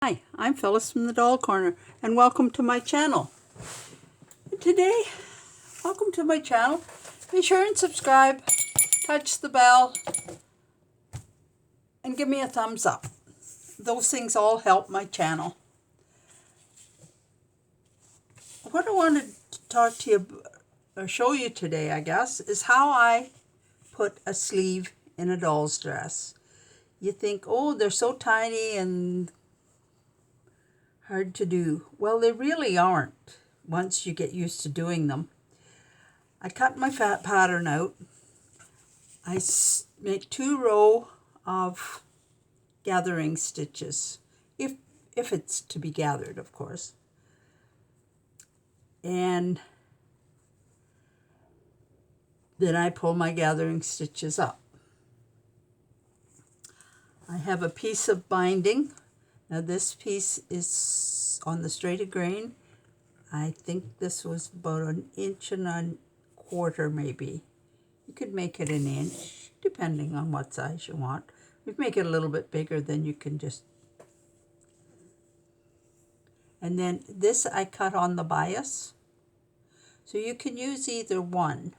Hi, I'm Phyllis from the Doll Corner, and welcome to my channel. Today, welcome to my channel. Be sure and subscribe, touch the bell, and give me a thumbs up. Those things all help my channel. What I wanted to talk to you or show you today, I guess, is how I put a sleeve in a doll's dress. You think, oh, they're so tiny and hard to do. Well, they really aren't once you get used to doing them. I cut my fat pattern out. I make 2 rows of gathering stitches, if it's to be gathered, of course. And then I pull my gathering stitches up. I have a piece of binding. Now this piece is on the straight grain. I think this was about 1.25 inches maybe. You could make it 1 inch, depending on what size you want. If you make it a little bit bigger, then you can just... And then this I cut on the bias. So you can use either one.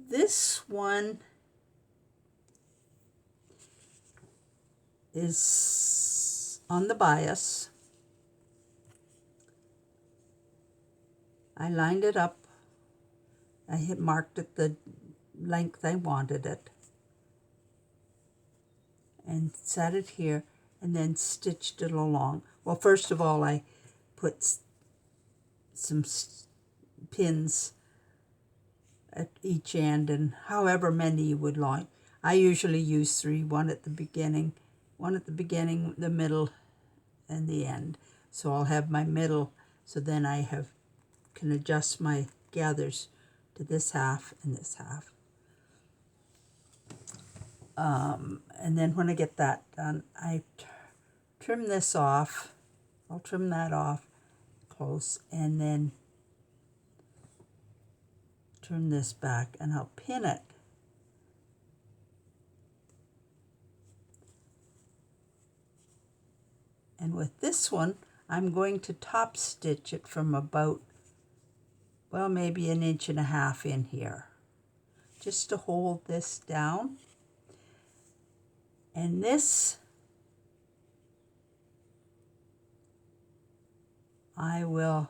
This one is on the bias. I lined it up. I had marked it the length I wanted it and set it here and then stitched it along. Well, first of all, I put some pins at each end, and however many you would like. I usually use 3, one at the beginning, the middle, and the end. So I'll have my middle, so then I can adjust my gathers to this half and this half. And then when I get that done, I trim this off. I'll trim that off close, and then turn this back, and I'll pin it. And with this one, I'm going to top stitch it from about, well, maybe 1.5 inches in here, just to hold this down. And this, I will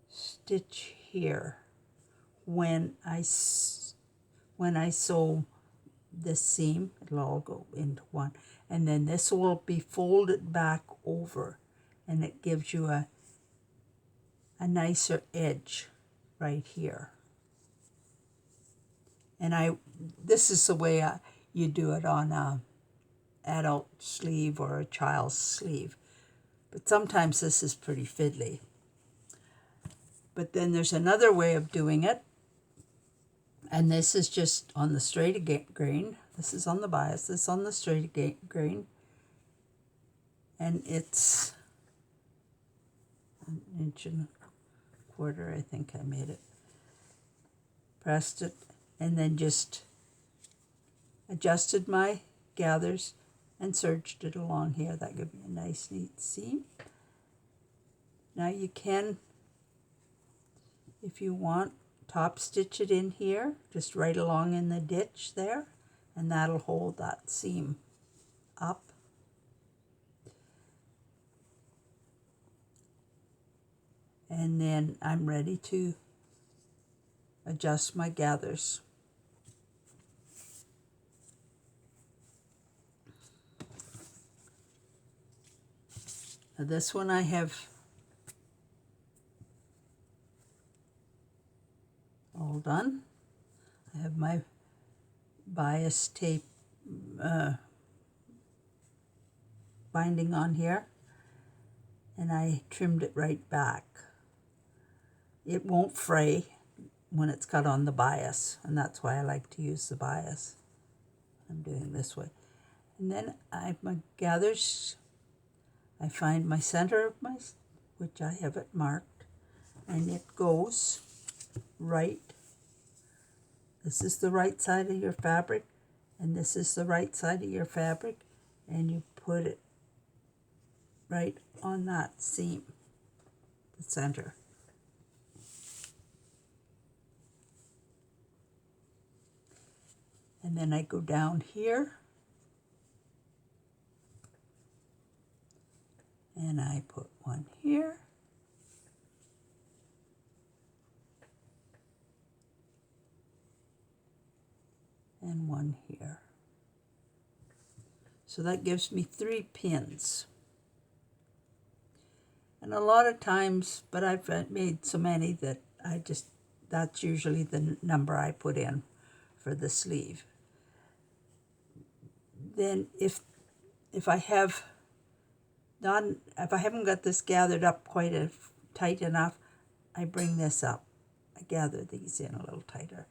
stitch here when I sew this seam. It'll all go into one, and then this will be folded back over, and it gives you a nicer edge right here. And this is the way you do it on a adult sleeve or a child's sleeve, but sometimes this is pretty fiddly. But then there's another way of doing it, and this is just on the straight grain. This is on the bias, this on the straight grain, and it's 1.25 inches, I think I made it. Pressed it, and then just adjusted my gathers and serged it along here. That gives me a nice neat seam. Now you can, if you want, top stitch it in here, just right along in the ditch there, and that'll hold that seam up. And then I'm ready to adjust my gathers. Now this one I have all done. I have my bias tape binding on here, and I trimmed it right back. It won't fray when it's cut on the bias, and that's why I like to use the bias. I'm doing this way. And then I have my gathers. I find my center of which I have it marked, and it goes right. This is the right side of your fabric, and this is the right side of your fabric, and you put it right on that seam, the center. And then I go down here and I put one here. And one here. So that gives me 3 pins. And a lot of times, but I've made so many that that's usually the number I put in for the sleeve. Then if I haven't got this gathered up quite tight enough, I bring this up. I gather these in a little tighter.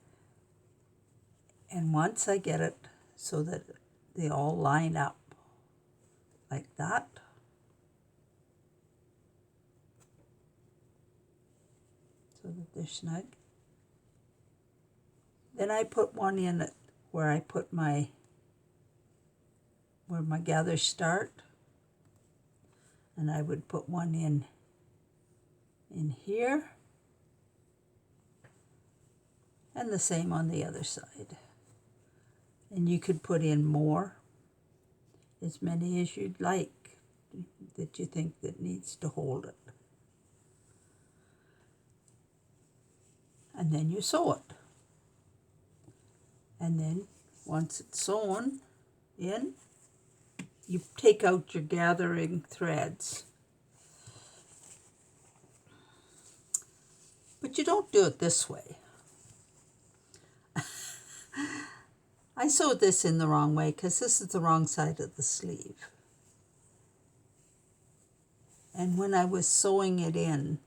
And once I get it so that they all line up like that, so that they're snug, then I put one in where I put where my gathers start, and I would put one in here, and the same on the other side. And you could put in more, as many as you'd like, that you think that needs to hold it. And then you sew it. And then once it's sewn in, you take out your gathering threads. But you don't do it this way. I sewed this in the wrong way because this is the wrong side of the sleeve. And when I was sewing it in,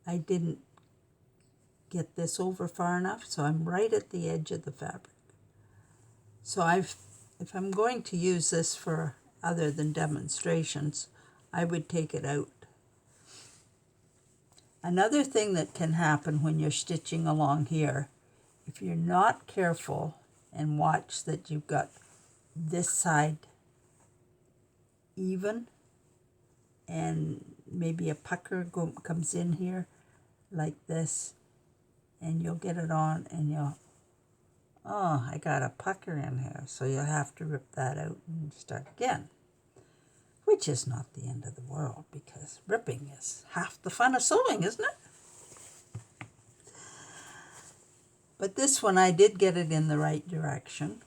I didn't get this over far enough, so I'm right at the edge of the fabric. So if I'm going to use this for other than demonstrations, I would take it out. Another thing that can happen when you're stitching along here, if you're not careful and watch that you've got this side even, and maybe a pucker comes in here like this, and you'll get it on and oh, I got a pucker in here, so you'll have to rip that out and start again, which is not the end of the world, because ripping is half the fun of sewing, isn't it? But this one, I did get it in the right direction,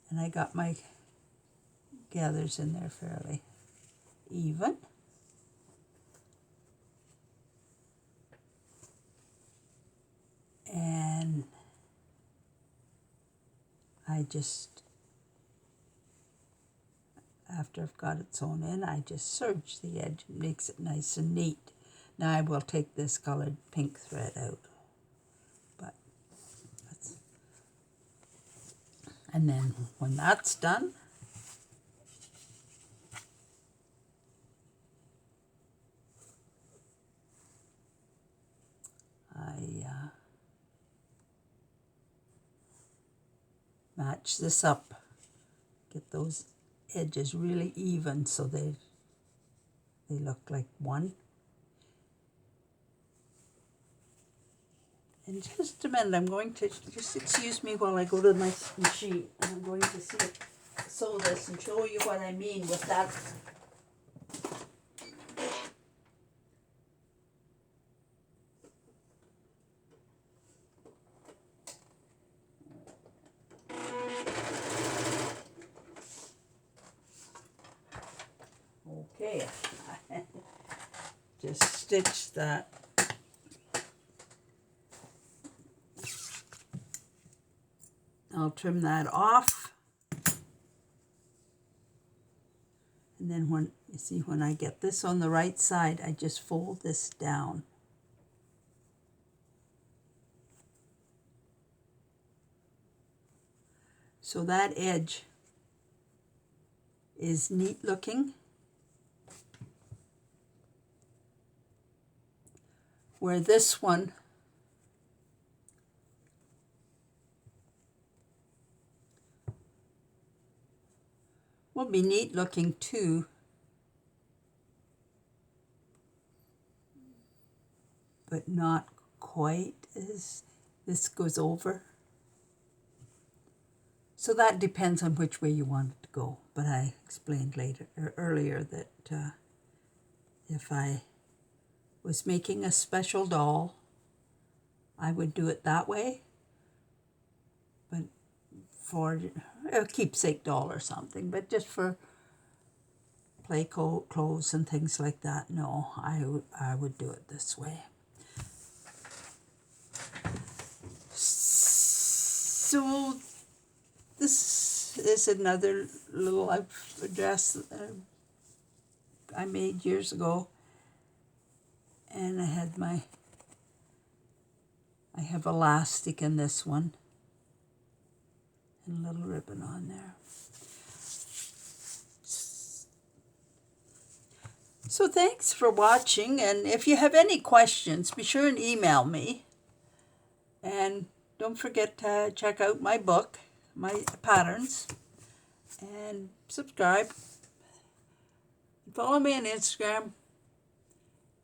and I got my gathers in there fairly even. And I just, after I've got it sewn in, I just serge the edge. It makes it nice and neat. Now I will take this colored pink thread out. And then when that's done, I match this up, get those edges really even so they look like one. In just a minute, I'm going to, just excuse me while I go to my machine, and I'm going to sew this and show you what I mean with that. Okay, just stitch that. I'll trim that off, and then when I get this on the right side, I just fold this down. So that edge is neat looking, where this one will be neat looking too. But not quite as this goes over. So that depends on which way you want it to go. But I explained earlier that if I was making a special doll, I would do it that way. But for a keepsake doll or something, but just for play clothes and things like that, no, I would do it this way. So this is another little dress I made years ago, and I have elastic in this one and a little ribbon on there. So thanks for watching, and if you have any questions, be sure and email me. And don't forget to check out my book, my patterns, and subscribe. Follow me on Instagram.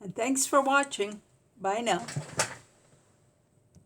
And thanks for watching. Bye now.